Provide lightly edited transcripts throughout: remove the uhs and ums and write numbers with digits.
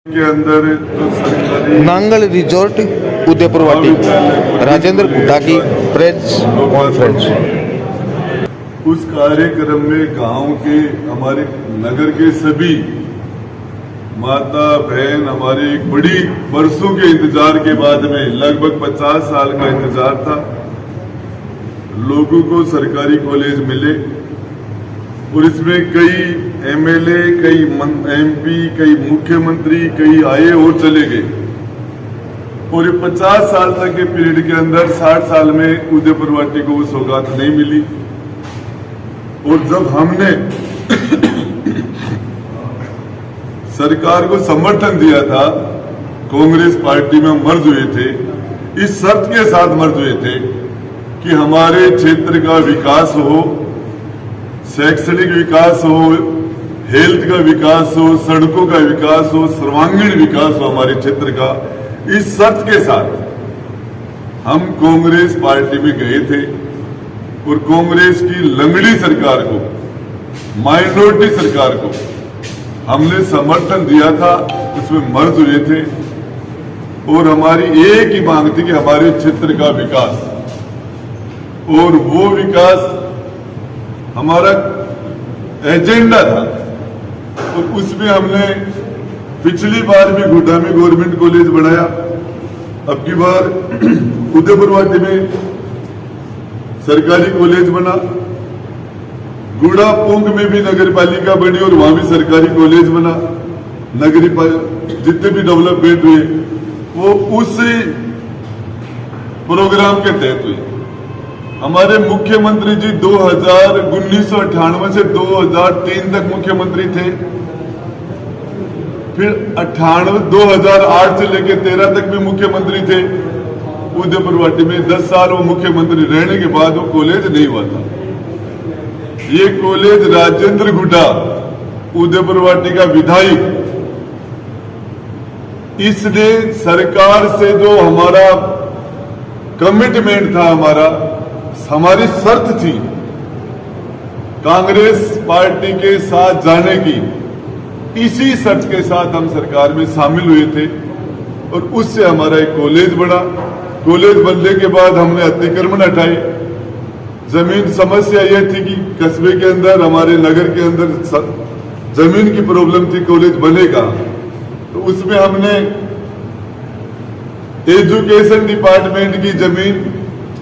के अंदर जो सरकारी नांगल रिजॉर्ट उदयपुर वाटी राजेंद्र गुड्डा की प्रेस कॉन्फ्रेंस। उस कार्यक्रम में गांव के हमारे नगर के सभी माता बहन हमारे एक बड़ी बरसों के इंतजार के बाद में लगभग 50 साल का इंतजार था। लोगों को सरकारी कॉलेज मिले और इसमें कई एमएलए, कई एमपी, कई मुख्यमंत्री, कई आए और चले गए और ये 50 साल तक के पीरियड के अंदर 60 साल में उदयपुर वाटी को वो सौगात नहीं मिली। और जब हमने सरकार को समर्थन दिया था, कांग्रेस पार्टी में मर्ज हुए थे, इस शर्त के साथ मर्ज हुए थे कि हमारे क्षेत्र का विकास हो, शैक्षणिक विकास हो, हेल्थ का विकास हो, सड़कों का विकास हो, सर्वांगीण विकास हो हमारे क्षेत्र का। इस शर्त के साथ हम कांग्रेस पार्टी में गए थे और कांग्रेस की लंगड़ी सरकार को, माइनॉरिटी सरकार को हमने समर्थन दिया था, उसमें मर्ज हुए थे और हमारी एक ही मांग थी कि हमारे क्षेत्र का विकास, और वो विकास हमारा एजेंडा था। और उसमें हमने पिछली बार भी गुड्डा में गवर्नमेंट कॉलेज बनाया, अब की बार उदयपुर वाटी में सरकारी कॉलेज बना, गुड़ा पुंग में भी नगर पालिका बनी और वहां भी सरकारी कॉलेज बना। नगरी जितने भी डेवलपमेंट हुए वो उसी प्रोग्राम के तहत हुए। हमारे मुख्यमंत्री जी 1998 से 2003 तक मुख्यमंत्री थे, फिर 2008 से लेकर 13 तक भी मुख्यमंत्री थे। उदयपुर वाटी में 10 साल वो मुख्यमंत्री रहने के बाद वो कॉलेज नहीं हुआ था। ये कॉलेज राजेंद्र गुड्डा, उदयपुर वाटी का विधायक, इसने सरकार से जो हमारा कमिटमेंट था, हमारी शर्त थी कांग्रेस पार्टी के साथ जाने की, इसी शर्त के साथ हम सरकार में शामिल हुए थे और उससे हमारा एक कॉलेज बना। कॉलेज बनने के बाद हमने अतिक्रमण हटाए। जमीन समस्या यह थी कि कस्बे के अंदर, हमारे नगर के अंदर जमीन की प्रॉब्लम थी, कॉलेज बनेगा। तो उसमें हमने एजुकेशन डिपार्टमेंट की जमीन,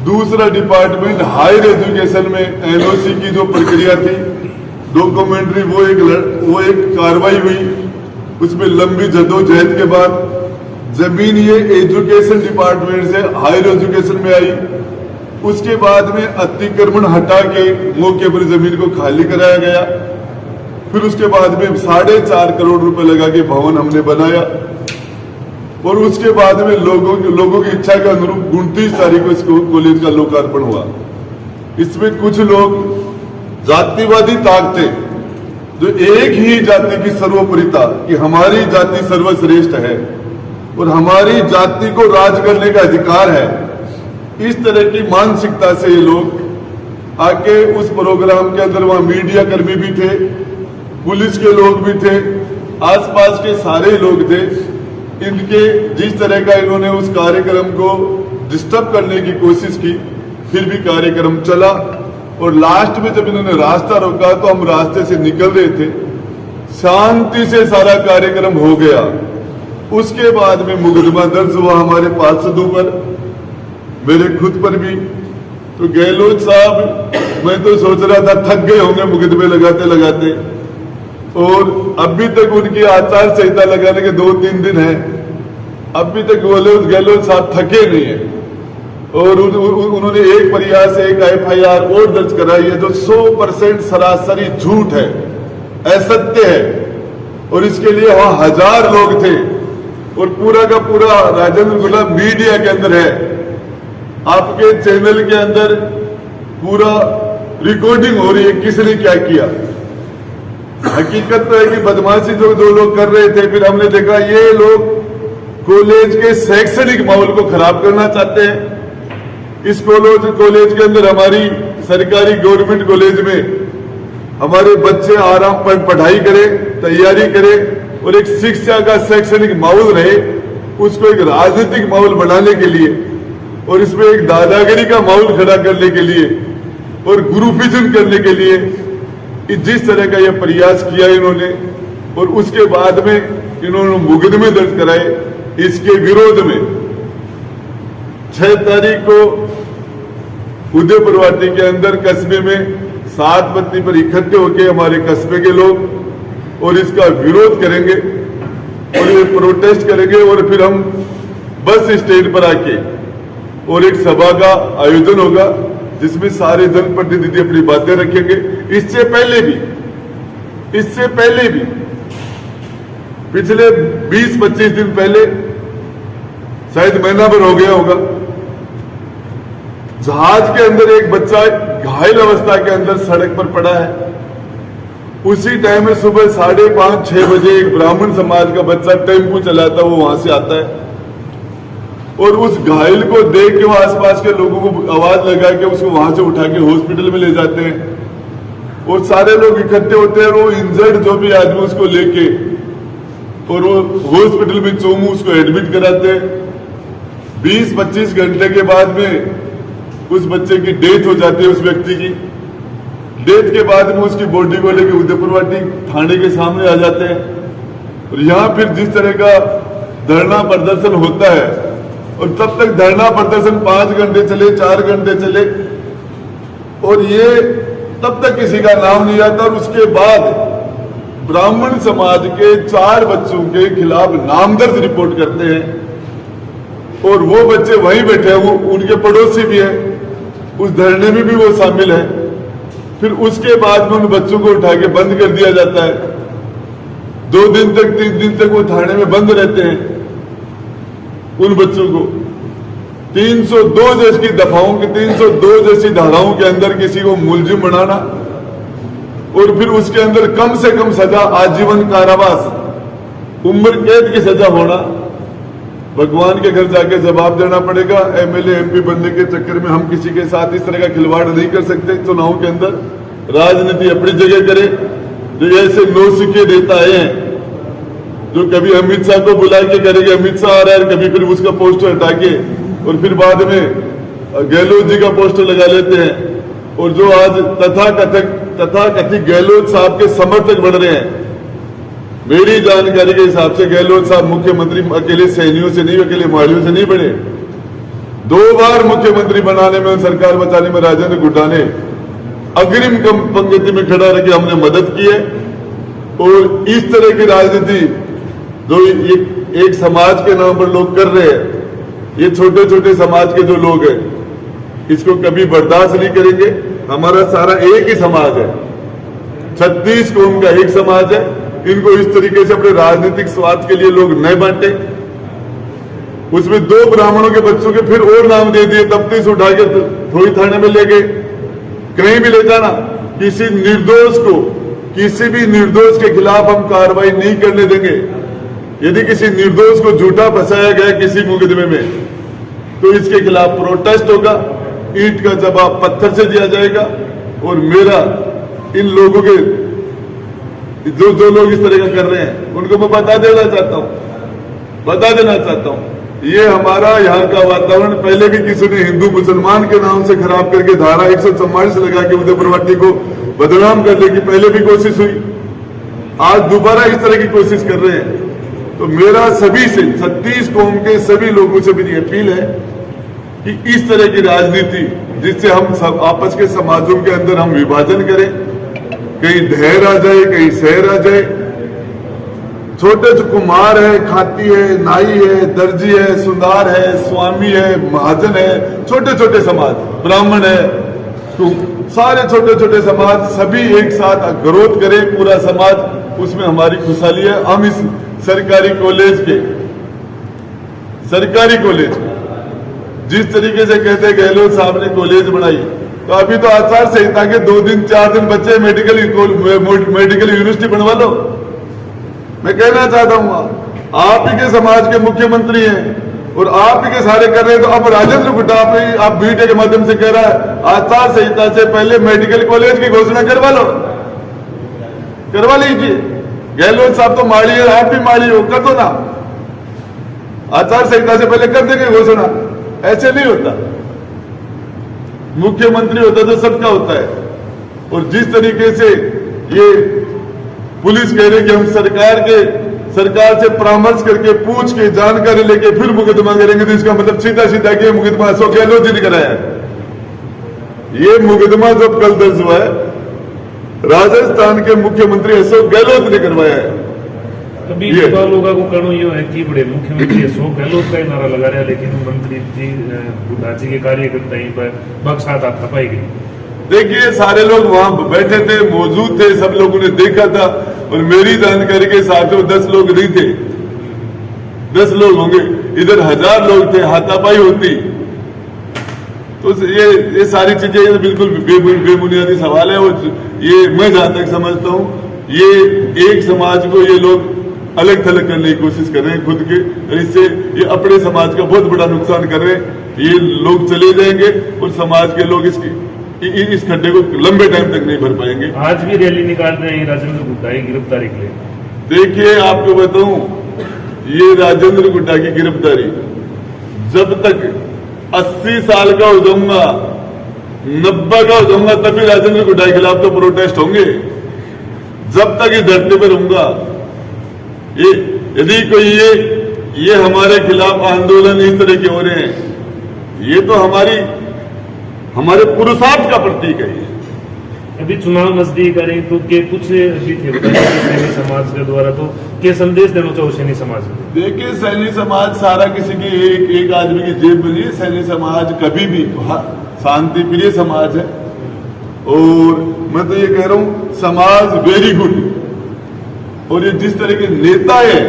दूसरा डिपार्टमेंट हायर एजुकेशन में एनओसी की जो प्रक्रिया थी, डॉक्यूमेंट्री, वो एक कार्रवाई हुई। उसमें लंबी जद्दोजहद के बाद जमीन ये एजुकेशन डिपार्टमेंट से हायर एजुकेशन में आई। उसके बाद में अतिक्रमण हटा के मौके पर जमीन को खाली कराया गया। फिर उसके बाद में 4.5 करोड़ रुपए लगा के भवन हमने बनाया और उसके बाद में लोगों की इच्छा के अनुरूप 29 तारीख को इस कॉलेज का लोकार्पण हुआ। इसमें कुछ लोग जातिवादी ताकतें, जो एक ही जाति की सर्वोपरिता कि हमारी जाति सर्वश्रेष्ठ है और हमारी जाति को राज करने का अधिकार है, इस तरह की मानसिकता से ये लोग आके उस प्रोग्राम के अंदर, वहां मीडिया कर्मी भी थे, पुलिस के लोग भी थे, आसपास के सारे लोग थे। इनके जिस तरह का इन्होंने उस कार्यक्रम को डिस्टर्ब करने की कोशिश की, फिर भी कार्यक्रम चला और लास्ट में जब इन्होंने रास्ता रोका तो हम रास्ते से निकल रहे थे, शांति से सारा कार्यक्रम हो गया। उसके बाद में मुकदमा दर्ज हुआ हमारे पार्षदों पर, मेरे खुद पर भी। तो गहलोत साहब, मैं तो सोच रहा था थक गए होंगे मुकदमे लगाते लगाते, और अभी तक उनकी आचार संहिता लगाने के 2-3 दिन है, अभी तक गहलोत साहब थके नहीं है। और उन्होंने एक प्रयास, एक एफआईआर और दर्ज कराई है जो 100% सरासरी झूठ है, असत्य है। और इसके लिए वहां 1000 लोग थे और पूरा का पूरा राजेंद्र गुड्डा मीडिया के अंदर है, आपके चैनल के अंदर पूरा रिकॉर्डिंग हो रही है किसने क्या किया। हकीकत तो है कि बदमाशी जो लोग कर रहे थे, फिर हमने देखा ये लोग कॉलेज के शैक्षणिक माहौल को खराब करना चाहते हैं। इस कॉलेज के अंदर, हमारी सरकारी गवर्नमेंट कॉलेज में हमारे बच्चे आराम पर पढ़ाई करें, तैयारी करें और एक शिक्षा का शैक्षणिक माहौल रहे, उसको एक राजनीतिक माहौल बनाने के लिए और इसमें एक दादागिरी का माहौल खड़ा करने के लिए और ग्रुपिज्म करने के लिए जिस तरह का यह प्रयास किया इन्होंने, और उसके बाद में इन्होंने मुकदमे दर्ज कराए इसके विरोध में। 6 तारीख को उदयपुरवाटी के अंदर कस्बे में 7 बत्ती पर इकट्ठे होकर हमारे कस्बे के लोग और इसका विरोध करेंगे और ये प्रोटेस्ट करेंगे, और फिर हम बस स्टैंड पर आके और एक सभा का आयोजन होगा जिसमें सारे जनप्रतिनिधि अपनी बातें रखेंगे। इससे पहले भी पिछले 20-25 दिन पहले, शायद महीना भर हो गया होगा, जहाज के अंदर एक बच्चा घायल अवस्था के अंदर सड़क पर पड़ा है। उसी टाइम में सुबह 5:30-6 बजे एक ब्राह्मण समाज का बच्चा टेम्पू चलाता वो वहां से आता है और उस घायल को देख के वो आसपास के लोगों को आवाज लगा के उसको वहां से उठा के हॉस्पिटल में ले जाते हैं और सारे लोग इकट्ठे होते हैं और वो इंजर्ड जो भी आदमी उसको लेके और वो हॉस्पिटल में चोमू उसको एडमिट कराते हैं। 20-25 घंटे के बाद में उस बच्चे की डेथ हो जाती है। उस व्यक्ति की डेथ के बाद में उसकी बॉडी को लेकर उदयपुरवाटी थाने के सामने आ जाते हैं और यहाँ फिर जिस तरह का धरना प्रदर्शन होता है और तब तक धरना प्रदर्शन 5 घंटे चले, 4 घंटे चले और ये तब तक किसी का नाम नहीं आता और उसके बाद ब्राह्मण समाज के 4 बच्चों के खिलाफ नामदर्ज रिपोर्ट करते हैं और वो बच्चे वहीं बैठे हैं, वो उनके पड़ोसी भी हैं, उस धरने में भी वो शामिल है। फिर उसके बाद में उन बच्चों को उठा के बंद कर दिया जाता है। 2 दिन तक 3 दिन तक वो थाने में बंद रहते हैं। उन बच्चों को 302 जैसी दफाओं की 302 जैसी धाराओं के अंदर किसी को मुलजिम बनाना और फिर उसके अंदर कम से कम सजा आजीवन कारावास, उम्र कैद की सजा होना। भगवान के घर जाके जवाब देना पड़ेगा। एमएलए एमपी बनने के चक्कर में हम किसी के साथ इस तरह का खिलवाड़ नहीं कर सकते। चुनाव के अंदर राजनीति अपनी जगह करे। जो ऐसे नौसिखे देता है जो कभी अमित शाह को बुला के करेंगे अमित शाह आ रहा है, कभी फिर उसका पोस्टर हटा के और फिर बाद में गहलोत जी का पोस्टर लगा लेते हैं और जो आज तथाकथित गहलोत साहब के समर्थक बढ़ रहे हैं। मेरी जानकारी के हिसाब से गहलोत साहब मुख्यमंत्री अकेले सैनियों से नहीं, अकेले मालियों से नहीं बने। 2 बार मुख्यमंत्री बनाने में, सरकार बचाने में राजेंद्र गुड्डा ने अग्रिम पंक्ति में खड़ा रह के हमने मदद की है। और इस तरह की राजनीति जो एक समाज के नाम पर लोग कर रहे हैं, ये छोटे छोटे समाज के जो लोग हैं, इसको कभी बर्दाश्त नहीं करेंगे। हमारा सारा एक ही समाज है, 36 कौम का एक समाज है। इनको इस तरीके से अपने राजनीतिक स्वार्थ के लिए लोग नहीं बांटे। उसमें 2 ब्राह्मणों के बच्चों के फिर और नाम दे दिए, तफ्तीश उठा के थोड़ी थाने में ले गए। कहीं भी ले जाना, किसी भी निर्दोष के खिलाफ हम कार्रवाई नहीं करने देंगे। यदि किसी निर्दोष को झूठा फंसाया गया किसी मुकदमे में तो इसके खिलाफ प्रोटेस्ट होगा, ईंट का जवाब पत्थर से दिया जाएगा। और मेरा इन लोगों के जो लोग इस तरह का कर रहे हैं उनको मैं बता देना चाहता हूं, ये हमारा यहाँ का वातावरण पहले भी किसी ने हिंदू मुसलमान के नाम से खराब करके धारा 144 लगा के उदयपुरवाटी को बदनाम करने की पहले भी कोशिश हुई। आज दोबारा इस तरह की कोशिश कर रहे हैं। तो मेरा सभी से 36 कौम के सभी लोगों से मेरी अपील है कि इस तरह की राजनीति जिससे हम सब आपस के समाजों के अंदर हम विभाजन करें, कहीं धैर्य आ जाए, कहीं शहर आ जाए। छोटे जो कुम्हार है, खाती है, नाई है, दर्जी है, सुनार है, स्वामी है, महाजन है, छोटे छोटे समाज, ब्राह्मण है, तो सारे छोटे छोटे समाज सभी एक साथ विरोध करें। पूरा समाज, उसमें हमारी खुशहाली है। हम इस सरकारी कॉलेज जिस तरीके से कहते हैं गहलोत साहब ने कॉलेज बनाई, तो अभी तो आचार संहिता के 2 दिन 4 दिन बच्चे मेडिकल यूनिवर्सिटी बनवा लो। मैं कहना चाहता हूं आप ही के समाज के मुख्यमंत्री हैं और आप ही के सारे कर रहे हैं। तो अब राजेंद्र गुड्डा आप वीडियो के माध्यम से कह रहा है आचार संहिता से पहले मेडिकल कॉलेज की घोषणा करवा लीजिए। गहलोत साहब तो माड़ी है, आप भी माड़ी हो, कर दो ना, आचार संहिता से पहले कर देंगे घोषणा। ऐसे नहीं होता, मुख्यमंत्री होता तो सबका होता है। और जिस तरीके से ये पुलिस कह रही कि हम सरकार से परामर्श करके पूछ के जानकारी लेके फिर मुकदमा करेंगे, तो इसका मतलब सीधा सीधा कि मुकदमा अशोक गहलोत जी ने कराया है। ये मुकदमा जब कल दर्ज हुआ है, राजस्थान के मुख्यमंत्री अशोक गहलोत ने करवाया है। अभी लोगों को कहना ये है कि बड़े मुख्यमंत्री अशोक गहलोत का ही नारा लगा रहा है, लेकिन मंत्री जी हुड्डा जी के कार्यकर्ता यहीं पर बक्सात थपाई गई। देखिए, सारे लोग वहां बैठे थे, मौजूद थे, सब लोगों ने देखा था। और मेरी जानकारी के हिसाब से 10 लोग नहीं थे, 10 लोग होंगे, इधर 1000 लोग थे, हाथापाई होती। तो ये सारी चीजें बिल्कुल बेबुनियादी सवाल है। और ये मैं जहां तक समझता हूं, ये एक समाज को ये लोग अलग थलग करने की कोशिश कर रहे हैं खुद के, और इससे ये अपने समाज का बहुत बड़ा नुकसान कर रहे हैं। ये लोग चले जाएंगे और समाज के लोग इस खड्डे को लंबे टाइम तक नहीं भर पाएंगे। आज भी रैली निकाल रहे हैं राजेंद्र गुड्डा की गिरफ्तारी के लिए। देखिए, आपको बताऊं, ये राजेंद्र गुड्डा की गिरफ्तारी जब तक 80 साल का हो जाऊंगा, 90 का हो जाऊंगा, तभी राजेंद्र गुड्डा के खिलाफ तो प्रोटेस्ट होंगे। जब तक इस धरती पर रहूंगा, यदि कोई ये हमारे खिलाफ आंदोलन इस तरह के हो रहे हैं, ये तो हमारे पुरुषार्थ का प्रतीक है। अभी चुनाव नजदीक आ रहे तो के कुछ अभी थे सैनी समाज के द्वारा, तो क्या संदेश देना चाहो सैनी समाज में? देखिए, सैनी समाज सारा किसी की एक आदमी की जेब बनी है। सैनी समाज कभी भी शांति प्रिय समाज है। और मैं तो ये कह रहा हूं, समाज वेरी गुड। और ये जिस तरह के नेता है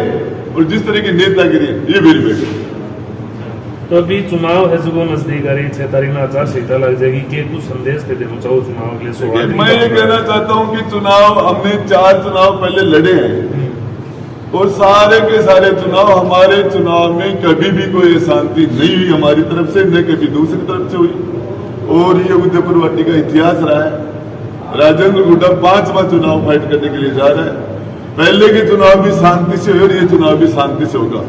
और जिस तरह की नेतागिरी है, ये वेरी वेरी। तो अभी चुनाव है जो नजदीक आ रही, 6 तारीख में आचार संहिता लग जाएगी, के कुछ संदेश दे देना चाहो चुनाव के लिए? मैं ये कहना चाहता हूं कि चुनाव हमने 4 चुनाव पहले लड़े हैं, और सारे के सारे चुनाव, हमारे चुनाव में कभी भी कोई अशांति नहीं हुई हमारी तरफ से, न कभी दूसरी तरफ से हुई। और ये उदयपुर वाटी का इतिहास रहा है। राजेंद्र गुड्डा 5वां चुनाव फाइट करने के लिए जा रहा है। पहले के चुनाव भी शांति से हुए और ये चुनाव भी शांति से होगा।